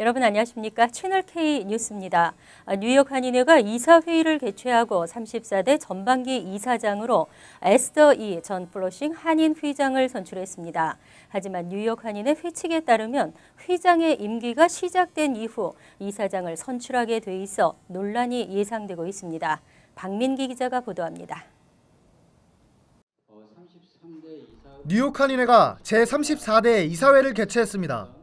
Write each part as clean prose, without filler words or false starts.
여러분 안녕하십니까? 채널 K 뉴스입니다. 뉴욕 한인회가 이사회의를 개최하고 34대 전반기 이사장으로 에스더 이 전 플러싱 한인 회장을 선출했습니다. 하지만 뉴욕 한인회 회칙에 따르면 회장의 임기가 시작된 이후 이사장을 선출하게 돼 있어 논란이 예상되고 있습니다. 박민기 기자가 보도합니다. 뉴욕 한인회가 제34대 이사회를 개최했습니다.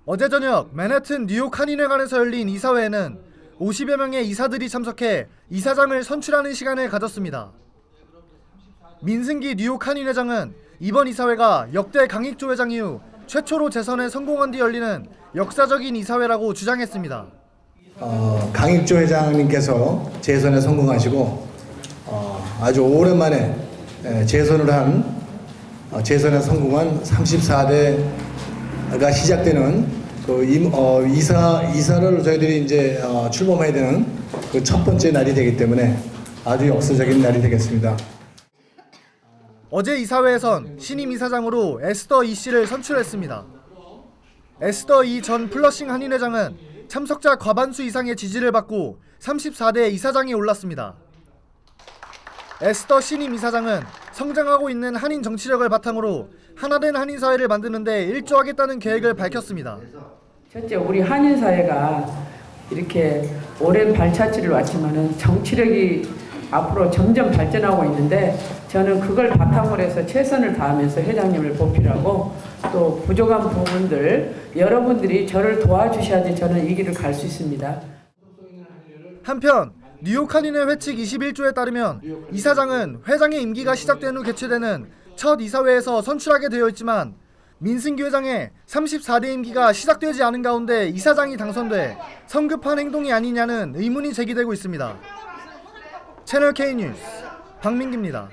어제 저녁 맨해튼 뉴욕 한인회관에서 열린 이사회에는 50여 명의 이사들이 참석해 이사장을 선출하는 시간을 가졌습니다. 민승기 뉴욕 한인회장은 이번 이사회가 역대 강익조 회장 이후 최초로 재선에 성공한 뒤 열리는 역사적인 이사회라고 주장했습니다. 강익조 회장님께서 재선에 성공하시고 아주 오랜만에 재선에 성공한 34대가 시작되는 이사를 저희들이 이제 출범해야 되는 그 첫 번째 날이 되기 때문에 아주 역사적인 날이 되겠습니다. 어제 이사회에선 신임 이사장으로 에스더 이 씨를 선출했습니다. 에스더 이 전 플러싱 한인회장은 참석자 과반수 이상의 지지를 받고 34대 이사장에 올랐습니다. 에스더 신임 이사장은 성장하고 있는 한인 정치력을 바탕으로 하나된 한인 사회를 만드는 데 일조하겠다는 계획을 밝혔습니다. 첫째, 우리 한인 사회가 이렇게 오랜 발자취를 왔지만은 정치력이 앞으로 점점 발전하고 있는데 저는 그걸 바탕으로 해서 최선을 다하면서 회장님을 보필하고 또 부족한 부분들 여러분들이 저를 도와주셔야지 저는 이 길을 갈 수 있습니다. 한편 뉴욕 한인회 회칙 21조에 따르면 이사장은 회장의 임기가 시작된 후 개최되는 첫 이사회에서 선출하게 되어 있지만 민승기 회장의 34대 임기가 시작되지 않은 가운데 이사장이 당선돼 성급한 행동이 아니냐는 의문이 제기되고 있습니다. 채널 K 뉴스 박민기입니다.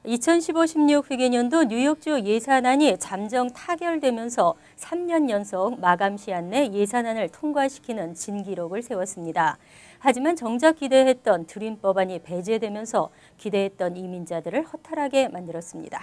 2015-16 회계년도 뉴욕주 예산안이 잠정 타결되면서 3년 연속 마감 시한 내 예산안을 통과시키는 진기록을 세웠습니다. 하지만 정작 기대했던 드림 법안이 배제되면서 기대했던 이민자들을 허탈하게 만들었습니다.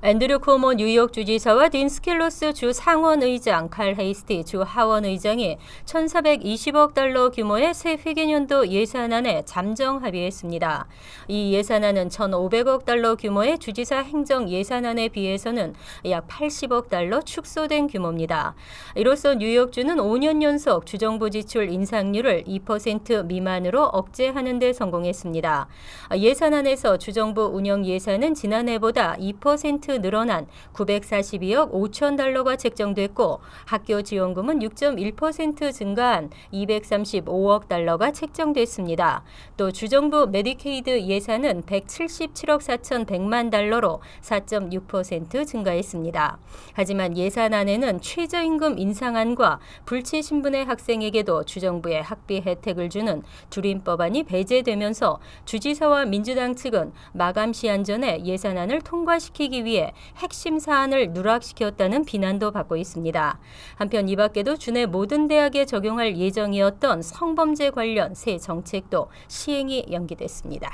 앤드류 코모 뉴욕 주지사와 딘 스킬로스 주 상원의장, 칼 헤이스티 주 하원의장이 1,420억 달러 규모의 새 회계년도 예산안에 잠정 합의했습니다. 이 예산안은 1,500억 달러 규모의 주지사 행정 예산안에 비해서는 약 80억 달러 축소된 규모입니다. 이로써 뉴욕주는 5년 연속 주정부 지출 인상률을 2% 미만으로 억제하는 데 성공했습니다. 예산안에서 주정부 운영 예산은 지난해보다 2% 늘어난 942억 5천 달러가 책정됐고 학교 지원금은 6.1% 증가한 235억 달러가 책정됐습니다. 또 주정부 메디케이드 예산은 177억 4,100만 달러로 4.6% 증가했습니다. 하지만 예산안에는 최저임금 인상안과 불치 신분의 학생에게도 주정부의 학비 혜택을 주는 드림 법안이 배제되면서 주지사와 민주당 측은 마감 시한 전에 예산안을 통과시키기 위해 핵심 사안을 누락시켰다는 비난도 받고 있습니다. 한편 이 밖에도 주내 모든 대학에 적용할 예정이었던 성범죄 관련 새 정책도 시행이 연기됐습니다.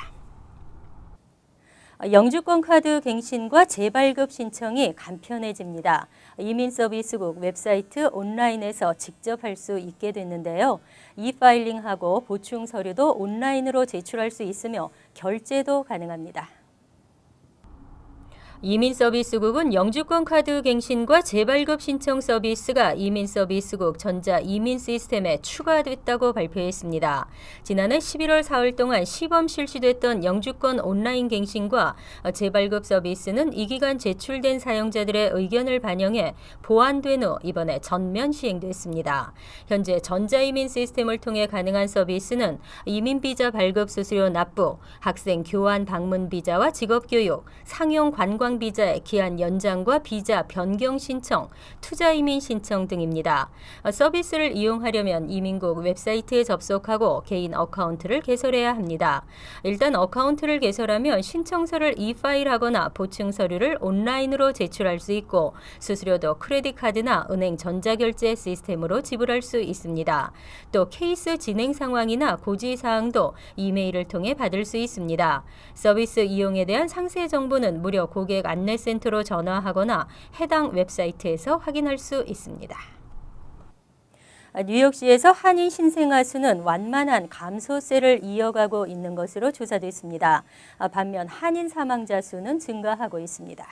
영주권 카드 갱신과 재발급 신청이 간편해집니다. 이민서비스국 웹사이트 온라인에서 직접 할 수 있게 됐는데요. 이파일링하고 보충 서류도 온라인으로 제출할 수 있으며 결제도 가능합니다. 이민서비스국은 영주권 카드 갱신과 재발급 신청 서비스가 이민서비스국 전자이민 시스템에 추가됐다고 발표했습니다. 지난해 11월 4월 동안 시범 실시됐던 영주권 온라인 갱신과 재발급 서비스는 이 기간 제출된 사용자들의 의견을 반영해 보완된 후 이번에 전면 시행됐습니다. 현재 전자이민 시스템을 통해 가능한 서비스는 이민비자 발급 수수료 납부, 학생 교환 방문 비자와 직업교육, 상용 관광 비자의 기한 연장과 비자 변경 신청, 투자 이민 신청 등입니다. 서비스를 이용하려면 이민국 웹사이트에 접속하고 개인 어카운트를 개설해야 합니다. 일단 어카운트를 개설하면 신청서를 이파일하거나 보충 서류를 온라인으로 제출할 수 있고 수수료도 크레딧 카드나 은행 전자결제 시스템으로 지불할 수 있습니다. 또 케이스 진행 상황이나 고지 사항도 이메일을 통해 받을 수 있습니다. 서비스 이용에 대한 상세 정보는 무료 고객 고객 안내센터로 전화하거나 해당 웹사이트에서 확인할 수 있습니다. 뉴욕시에서 한인 신생아 수는 완만한 감소세를 이어가고 있는 것으로 조사됐습니다. 반면 한인 사망자 수는 증가하고 있습니다.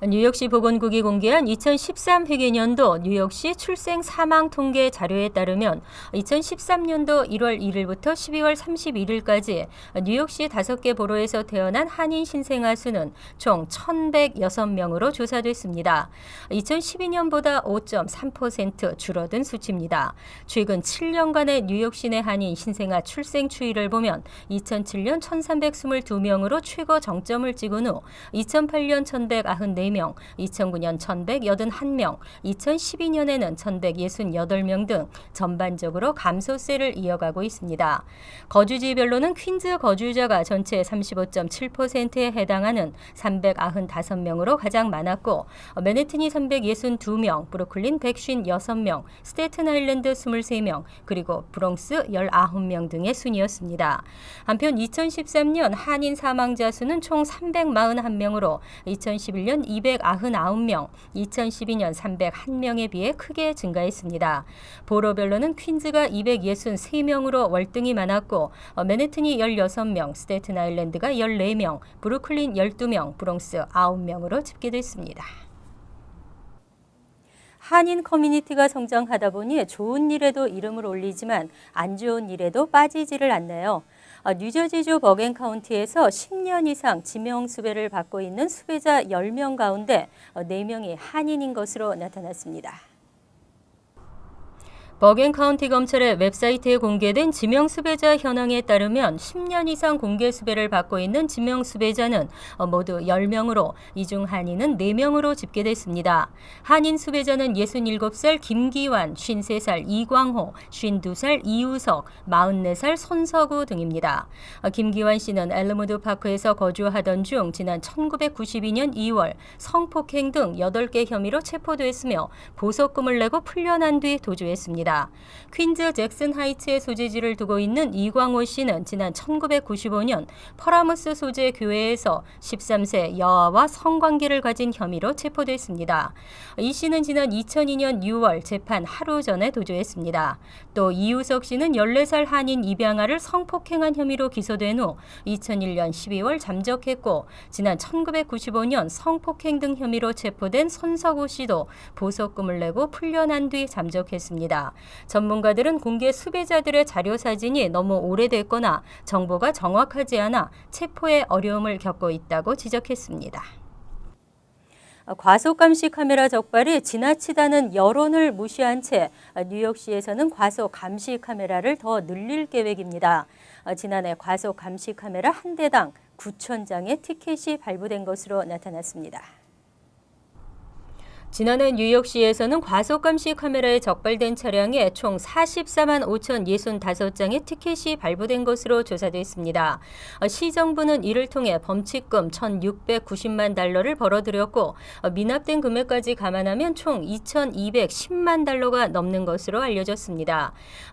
뉴욕시 보건국이 공개한 2013 회계년도 뉴욕시 출생 사망 통계 자료에 따르면 2013년도 1월 1일부터 12월 31일까지 뉴욕시 5개 보로에서 태어난 한인 신생아 수는 총 1,106명으로 조사됐습니다. 2012년보다 5.3% 줄어든 수치입니다. 최근 7년간의 뉴욕시 내 한인 신생아 출생 추이를 보면 2007년 1,322명으로 최고 정점을 찍은 후 2008년 1,194명, 2009년 1,181명, 2012년에는 1,168명 등 전반적으로 감소세를 이어가고 있습니다. 거주지별로는 퀸즈 거주자가 전체 35.7%에 해당하는 395명으로 가장 많았고 맨해튼이 362명, 브루클린 156명, 스테튼 아일랜드 23명, 그리고 브롱스 19명 등의 순이었습니다. 한편 2013년 한인 사망자 수는 총 341명으로 2011년 299명, 2012년 301명에 비해 크게 증가했습니다. 보로별로는 퀸즈가 263명으로 월등히 많았고 맨해튼이 16명, 스테튼 아일랜드가 14명, 브루클린 12명, 브롱스 9명으로 집계됐습니다. 한인 커뮤니티가 성장하다 보니 좋은 일에도 이름을 올리지만 안 좋은 일에도 빠지지를 않네요. 뉴저지주 버겐 카운티에서 10년 이상 지명 수배를 받고 있는 수배자 10명 가운데 4명이 한인인 것으로 나타났습니다. 버겐 카운티 검찰의 웹사이트에 공개된 지명 수배자 현황에 따르면 10년 이상 공개 수배를 받고 있는 지명 수배자는 모두 10명으로 이 중 한인은 4명으로 집계됐습니다. 한인 수배자는 67살 김기환, 53살 이광호, 52살 이우석, 44살 손석우 등입니다. 김기환 씨는 엘머드 파크에서 거주하던 중 지난 1992년 2월 성폭행 등 8개 혐의로 체포됐으며 보석금을 내고 풀려난 뒤 도주했습니다. 퀸즈 잭슨 하이츠에 소재지를 두고 있는 이광호 씨는 지난 1995년 퍼라무스 소재 교회에서 13세 여아와 성관계를 가진 혐의로 체포됐습니다. 이 씨는 지난 2002년 6월 재판 하루 전에 도주했습니다. 또 이우석 씨는 14살 한인 입양아를 성폭행한 혐의로 기소된 후 2001년 12월 잠적했고 지난 1995년 성폭행 등 혐의로 체포된 손석우 씨도 보석금을 내고 풀려난 뒤 잠적했습니다. 전문가들은 공개 수배자들의 자료 사진이 너무 오래됐거나 정보가 정확하지 않아 체포에 어려움을 겪고 있다고 지적했습니다. 과속 감시 카메라 적발이 지나치다는 여론을 무시한 채 뉴욕시에서는 과속 감시 카메라를 더 늘릴 계획입니다. 지난해 과속 감시 카메라 한 대당 9,000장의 티켓이 발부된 것으로 나타났습니다. 지난해 뉴욕시에서는 과속감시 카메라에 적발된 차량에 총 44만 5,065장의 티켓이 발부된 것으로 조사됐습니다. 시정부는 이를 통해 범칙금 1,690만 달러를 벌어들였고 미납된 금액까지 감안하면 총 2,210만 달러가 넘는 것으로 알려졌습니다.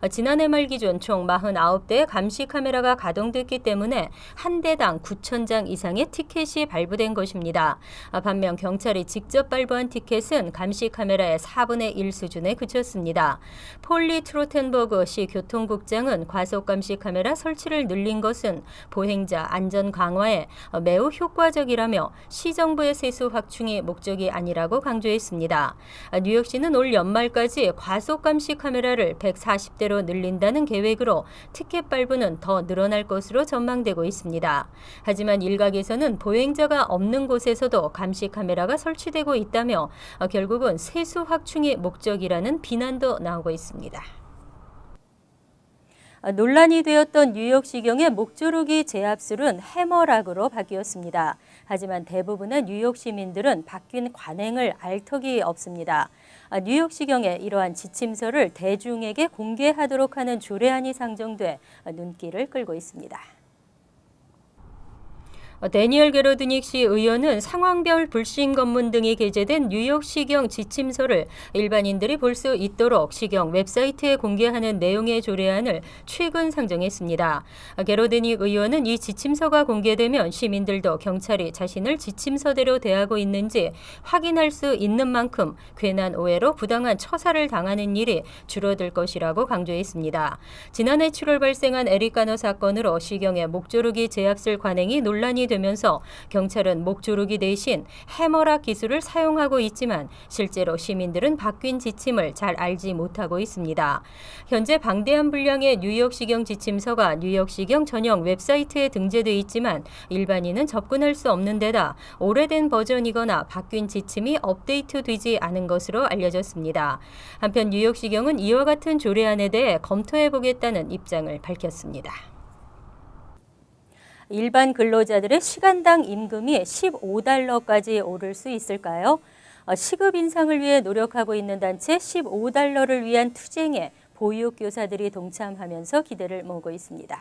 지난해 말 기준 총 49대의 감시 카메라가 가동됐기 때문에 한 대당 9,000장 이상의 티켓이 발부된 것입니다. 반면 경찰이 직접 발부한 티켓은 감시 카메라의 4분의 1 수준에 그쳤습니다. 폴리 트로텐버그 시 교통국장은 과속 감시 카메라 설치를 늘린 것은 보행자 안전 강화에 매우 효과적이라며 시정부의 세수 확충이 목적이 아니라고 강조했습니다. 뉴욕시는 올 연말까지 과속 감시 카메라를 140대로 늘린다는 계획으로 티켓 발부는 더 늘어날 것으로 전망되고 있습니다. 하지만 일각에서는 보행자가 없는 곳에서도 감시 카메라가 설치되고 있다며 결국은 세수 확충이 목적이라는 비난도 나오고 있습니다. 논란이 되었던 뉴욕시경의 목조르기 제압술은 해머락으로 바뀌었습니다. 하지만 대부분의 뉴욕 시민들은 바뀐 관행을 알 턱이 없습니다. 뉴욕시경의 이러한 지침서를 대중에게 공개하도록 하는 조례안이 상정돼 눈길을 끌고 있습니다. 데니얼 게러드닉 시 의원은 상황별 불신 검문 등이 게재된 뉴욕시경 지침서를 일반인들이 볼 수 있도록 시경 웹사이트에 공개하는 내용의 조례안을 최근 상정했습니다. 게러드닉 의원은 이 지침서가 공개되면 시민들도 경찰이 자신을 지침서대로 대하고 있는지 확인할 수 있는 만큼 괜한 오해로 부당한 처사를 당하는 일이 줄어들 것이라고 강조했습니다. 지난해 7월 발생한 에릭 가너 사건으로 시경의 목조르기 제압술 관행이 논란이 되면서 경찰은 목조르기 대신 해머락 기술을 사용하고 있지만 실제로 시민들은 바뀐 지침을 잘 알지 못하고 있습니다. 현재 방대한 분량의 뉴욕시경 지침서가 뉴욕시경 전용 웹사이트에 등재돼 있지만 일반인은 접근할 수 없는 데다 오래된 버전이거나 바뀐 지침이 업데이트되지 않은 것으로 알려졌습니다. 한편 뉴욕시경은 이와 같은 조례안에 대해 검토해보겠다는 입장을 밝혔습니다. 일반 근로자들의 시간당 임금이 15달러까지 오를 수 있을까요? 시급 인상을 위해 노력하고 있는 단체 15달러를 위한 투쟁에 보육교사들이 동참하면서 기대를 모으고 있습니다.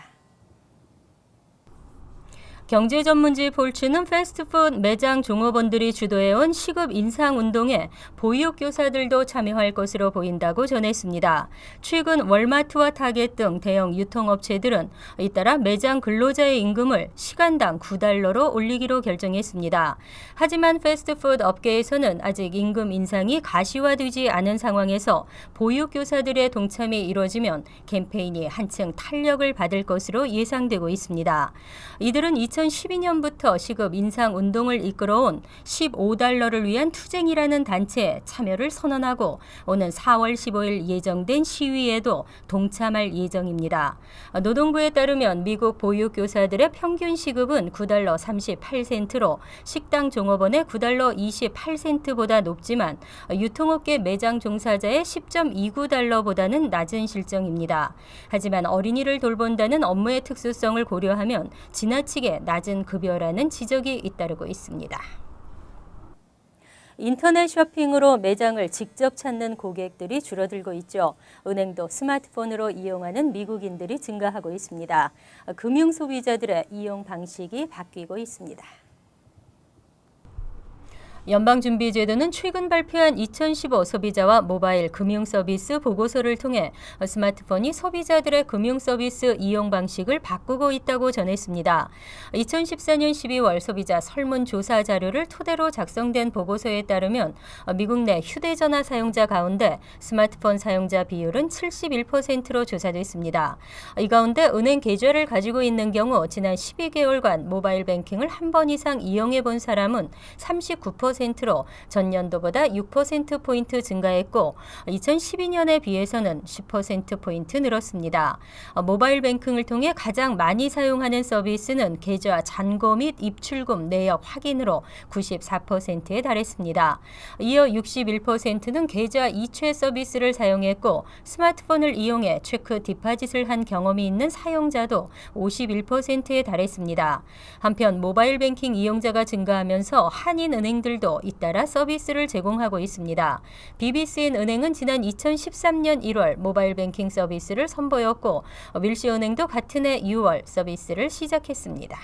경제전문지 폴츠는 패스트푸드 매장 종업원들이 주도해온 시급 인상 운동에 보육교사들도 참여할 것으로 보인다고 전했습니다. 최근 월마트와 타겟 등 대형 유통업체들은 잇따라 매장 근로자의 임금을 시간당 9달러로 올리기로 결정했습니다. 하지만 패스트푸드 업계에서는 아직 임금 인상이 가시화되지 않은 상황에서 보육교사들의 동참이 이루어지면 캠페인이 한층 탄력을 받을 것으로 예상되고 있습니다. 이들은 2012년부터 시급 인상 운동을 이끌어온 15달러를 위한 투쟁이라는 단체에 참여를 선언하고 오는 4월 15일 예정된 시위에도 동참할 예정입니다. 노동부에 따르면 미국 보육교사들의 평균 시급은 9달러 38센트로 식당 종업원의 9달러 28센트보다 높지만 유통업계 매장 종사자의 10.29달러보다는 낮은 실정입니다. 하지만 어린이를 돌본다는 업무의 특수성을 고려하면 지나치게 낮은 급여라는 지적이 잇따르고 있습니다. 인터넷 쇼핑으로 매장을 직접 찾는 고객들이 줄어들고 있죠. 은행도 스마트폰으로 이용하는 미국인들이 증가하고 있습니다. 금융 소비자들의 이용 방식이 바뀌고 있습니다. 연방준비제도는 최근 발표한 2015 소비자와 모바일 금융서비스 보고서를 통해 스마트폰이 소비자들의 금융서비스 이용 방식을 바꾸고 있다고 전했습니다. 2014년 12월 소비자 설문조사 자료를 토대로 작성된 보고서에 따르면 미국 내 휴대전화 사용자 가운데 스마트폰 사용자 비율은 71%로 조사됐습니다. 이 가운데 은행 계좌를 가지고 있는 경우 지난 12개월간 모바일 뱅킹을 한 번 이상 이용해 본 사람은 39%로 전년도보다 6%포인트 증가했고 2012년에 비해서는 10%포인트 늘었습니다. 모바일 뱅킹을 통해 가장 많이 사용하는 서비스는 계좌 잔고 및 입출금 내역 확인으로 94%에 달했습니다. 이어 61%는 계좌 이체 서비스를 사용했고 스마트폰을 이용해 체크 디파짓을 한 경험이 있는 사용자도 51%에 달했습니다. 한편 모바일 뱅킹 이용자가 증가하면서 한인은행들도 잇따라 서비스를 제공하고 있습니다. BBCN 은행은 지난 2013년 1월 모바일 뱅킹 서비스를 선보였고 밀시은행도 같은 해 6월 서비스를 시작했습니다.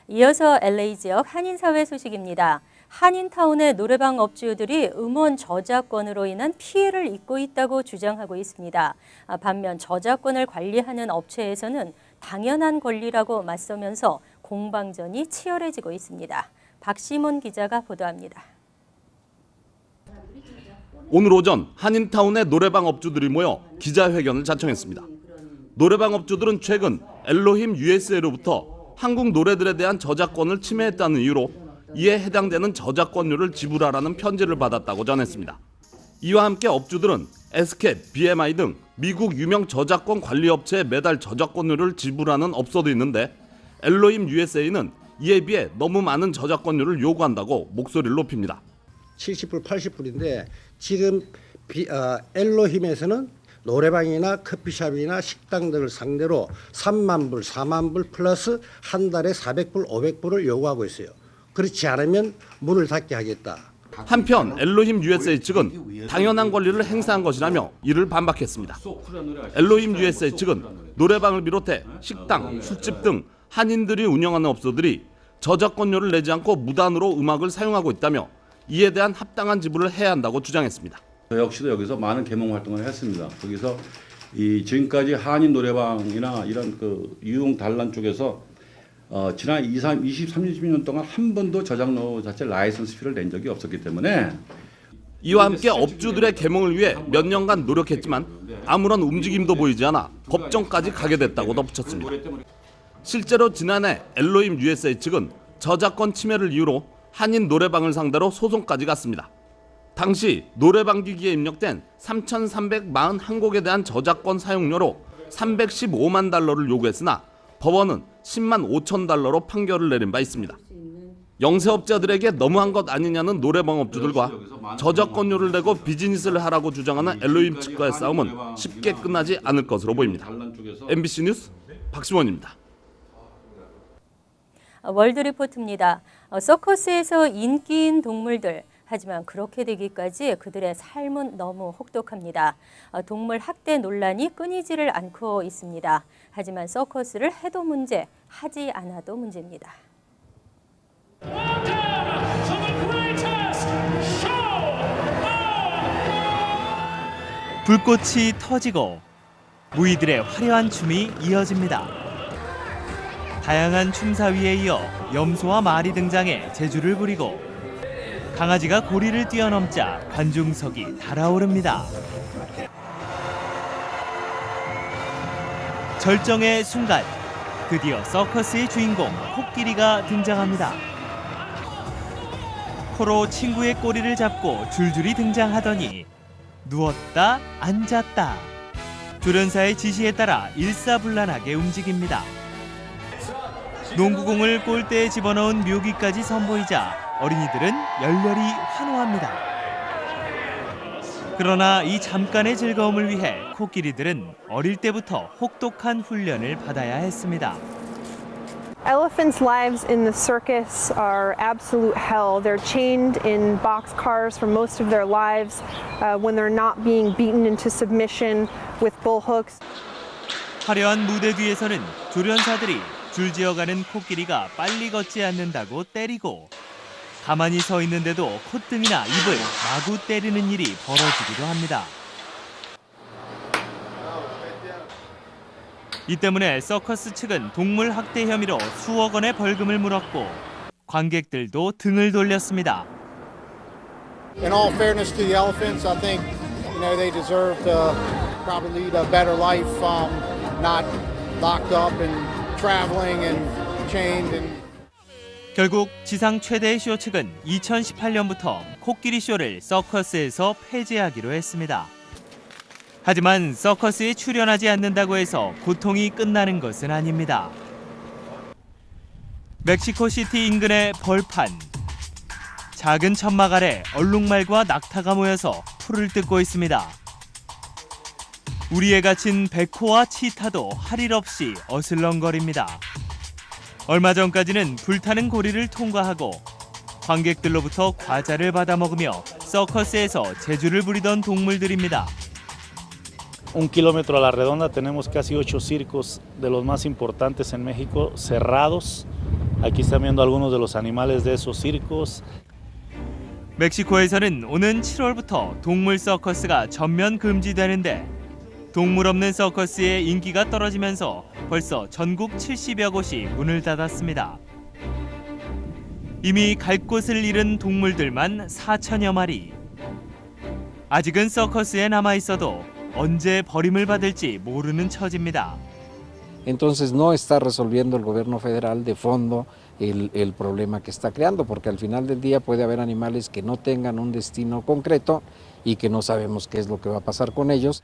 이어서 LA 지역 한인사회 소식입니다. 한인타운의 노래방 업주들이 음원 저작권으로 인한 피해를 입고 있다고 주장하고 있습니다. 반면 저작권을 관리하는 업체에서는 당연한 권리라고 맞서면서 공방전이 치열해지고 있습니다. 박시몬 기자가 보도합니다. 오늘 오전 한인타운의 노래방 업주들이 모여 기자회견을 자청했습니다. 노래방 업주들은 최근 엘로힘 USA로부터 한국 노래들에 대한 저작권을 침해했다는 이유로 이에 해당되는 저작권료를 지불하라는 편지를 받았다고 전했습니다. 이와 함께 업주들은 에스캡, BMI 등 미국 유명 저작권 관리 업체에 매달 저작권료를 지불하는 업소도 있는데 엘로힘 USA는 이에 비해 너무 많은 저작권료를 요구한다고 목소리를 높입니다. 70불, 80불인데 지금 엘로힘에서는 노래방이나 커피숍이나 식당들을 상대로 3만 불, 4만 불 플러스 한 달에 400불, 500불을 요구하고 있어요. 그렇지 않으면 문을 닫게 하겠다. 한편 엘로힘 USA 측은 당연한 권리를 행사한 것이라며 이를 반박했습니다. 엘로힘 USA 측은 노래방을 비롯해 식당, 술집 등 한인들이 운영하는 업소들이 저작권료를 내지 않고 무단으로 음악을 사용하고 있다며 이에 대한 합당한 지불을 해야 한다고 주장했습니다. 저 역시도 여기서 많은 개몽 활동을 했습니다. 거기서 이 지금까지 한인 노래방이나 이런 그 유흥 단란 쪽에서 지난 30년 동안 한 번도 저작료 자체 라이선스 피를 낸 적이 없었기 때문에 이와 함께 업주들의 개몽을 위해 몇 년간 노력했지만 아무런 움직임도 보이지 않아 법정까지 가게 됐다고 덧붙였습니다. 실제로 지난해 엘로힘 USA 측은 저작권 침해를 이유로 한인 노래방을 상대로 소송까지 갔습니다. 당시 노래방 기기에 입력된 3,341곡에 대한 저작권 사용료로 315만 달러를 요구했으나 법원은 10만 5천 달러로 판결을 내린 바 있습니다. 영세업자들에게 너무한 것 아니냐는 노래방 업주들과 저작권료를 내고 비즈니스를 하라고 주장하는 엘로힘 측과의 싸움은 쉽게 끝나지 않을 것으로 보입니다. MBC 뉴스 박시원입니다. 월드리포트입니다. 서커스에서 인기인 동물들. 하지만 그렇게 되기까지 그들의 삶은 너무 혹독합니다. 동물 학대 논란이 끊이지를 않고 있습니다. 하지만 서커스를 해도 문제, 하지 않아도 문제입니다. 불꽃이 터지고 무희들의 화려한 춤이 이어집니다. 다양한 춤사위에 이어 염소와 말이 등장해 재주를 부리고 강아지가 고리를 뛰어넘자 관중석이 달아오릅니다. 절정의 순간, 드디어 서커스의 주인공 코끼리가 등장합니다. 코로 친구의 꼬리를 잡고 줄줄이 등장하더니 누웠다 앉았다. 조련사의 지시에 따라 일사불란하게 움직입니다. 농구공을 골대에 집어넣은 묘기까지 선보이자 어린이들은 열렬히 환호합니다. 그러나 이 잠깐의 즐거움을 위해 코끼리들은 어릴 때부터 혹독한 훈련을 받아야 했습니다. Elephants' lives in the circus are absolute hell. They're chained in boxcars for most of their lives when they're not being beaten into submission with bullhooks. 화려한 무대 뒤에서는 조련사들이 줄지어가는 코끼리가 빨리 걷지 않는다고 때리고 가만히 서 있는데도 콧등이나 입을 마구 때리는 일이 벌어지기도 합니다. 이 때문에 서커스 측은 동물 학대 혐의로 수억 원의 벌금을 물었고 관객들도 등을 돌렸습니다. In all fairness to the elephants, I think they deserve to probably lead a better life, not locked up and traveling and chained and. 결국 지상 최대의 쇼 측은 2018년부터 코끼리 쇼를 서커스에서 폐지하기로 했습니다. 하지만 서커스에 출연하지 않는다고 해서 고통이 끝나는 것은 아닙니다. 멕시코시티 인근의 벌판. 작은 천막 아래 얼룩말과 낙타가 모여서 풀을 뜯고 있습니다. 우리에 갇힌 백호와 치타도 할 일 없이 어슬렁거립니다. 얼마 전까지는 불타는 고리를 통과하고 관객들로부터 과자를 받아 먹으며 서커스에서 재주를 부리던 동물들입니다. Un kilómetro a la redonda tenemos casi 8 circos de los más importantes en México cerrados. Aquí están viendo algunos de los animales de esos circos. 멕시코에서는 오는 7월부터 동물 서커스가 전면 금지되는데 동물 없는 서커스의 인기가 떨어지면서 벌써 전국 70여 곳이 문을 닫았습니다. 이미 갈 곳을 잃은 동물들만 4천여 마리. 아직은 서커스에 남아 있어도 언제 버림을 받을지 모르는 처지입니다. Entonces no está resolviendo el gobierno federal de fondo el problema que está creando, porque al final del día puede haber animales que no tengan un destino concreto y que no sabemos qué es lo que va a pasar con ellos.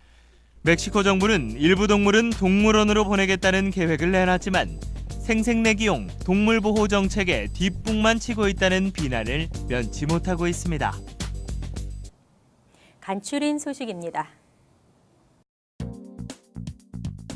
멕시코 정부는 일부 동물은 동물원으로 보내겠다는 계획을 내놨지만 생색내기용 동물보호 정책에 뒷북만 치고 있다는 비난을 면치 못하고 있습니다. 간추린 소식입니다.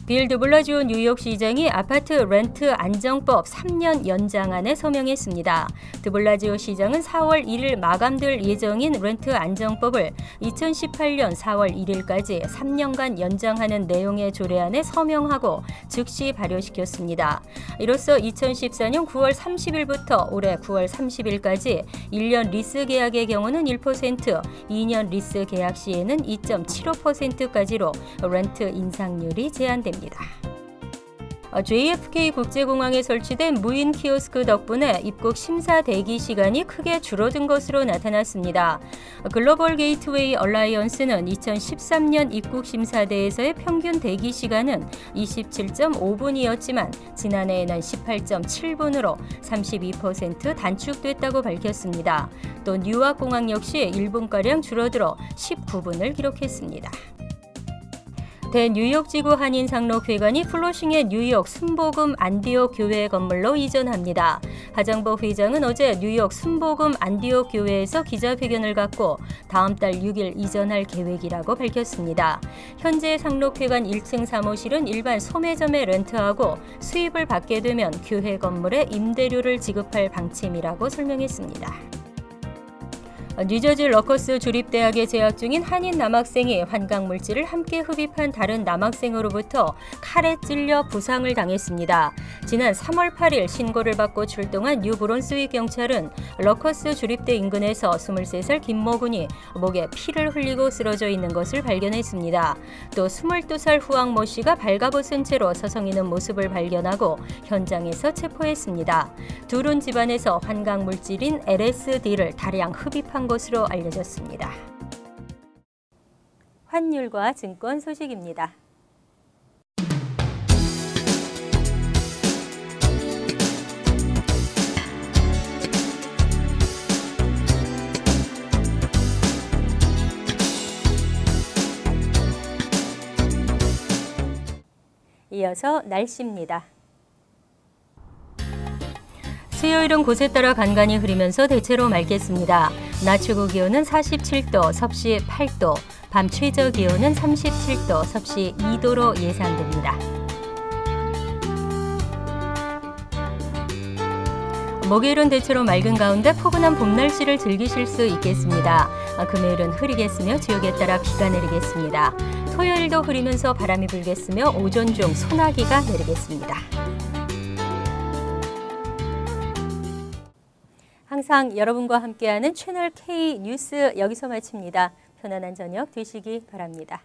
빌 드블라지오 뉴욕시장이 아파트 렌트 안정법 3년 연장안에 서명했습니다. 드블라지오 시장은 4월 1일 마감될 예정인 렌트 안정법을 2018년 4월 1일까지 3년간 연장하는 내용의 조례안에 서명하고 즉시 발효시켰습니다. 이로써 2014년 9월 30일부터 올해 9월 30일까지 1년 리스 계약의 경우는 1%, 2년 리스 계약 시에는 2.75%까지로 렌트 인상률이 제한됩니다. JFK 국제공항에 설치된 무인 키오스크 덕분에 입국 심사 대기 시간이 크게 줄어든 것으로 나타났습니다. 글로벌 게이트웨이 얼라이언스는 2013년 입국 심사대에서의 평균 대기 시간은 27.5분이었지만 지난해에는 18.7분으로 32% 단축됐다고 밝혔습니다. 또 뉴아공항 역시 1분가량 줄어들어 19분을 기록했습니다. 대뉴욕지구 한인상록회관이 플러싱의 뉴욕 순복음 안디옥 교회 건물로 이전합니다. 하정보 회장은 어제 뉴욕 순복음 안디옥 교회에서 기자회견을 갖고 다음 달 6일 이전할 계획이라고 밝혔습니다. 현재 상록회관 1층 사무실은 일반 소매점에 렌트하고 수입을 받게 되면 교회 건물에 임대료를 지급할 방침이라고 설명했습니다. 뉴저지 러커스 주립대학에 재학 중인 한인 남학생이 환각물질을 함께 흡입한 다른 남학생으로부터 칼에 찔려 부상을 당했습니다. 지난 3월 8일 신고를 받고 출동한 뉴브론스윅 경찰은 러커스 주립대 인근에서 23살 김모군이 목에 피를 흘리고 쓰러져 있는 것을 발견했습니다. 또 22살 후앙모 씨가 발가벗은 채로 서성이는 모습을 발견하고 현장에서 체포했습니다. 둘은 집안에서 환각물질인 LSD를 다량 흡입한 것으로 알려졌습니다. 환율과 증권 소식입니다. 이어서 날씨입니다. 수요일은 곳에 따라 간간히 흐리면서 대체로 맑겠습니다. 낮 최고 기온은 47도, 섭씨 8도, 밤 최저 기온은 37도, 섭씨 2도로 예상됩니다. 목요일은 대체로 맑은 가운데 포근한 봄 날씨를 즐기실 수 있겠습니다. 금요일은 흐리겠으며 지역에 따라 비가 내리겠습니다. 토요일도 흐리면서 바람이 불겠으며 오전 중 소나기가 내리겠습니다. 항상 여러분과 함께하는 채널 K 뉴스 여기서 마칩니다. 편안한 저녁 되시기 바랍니다.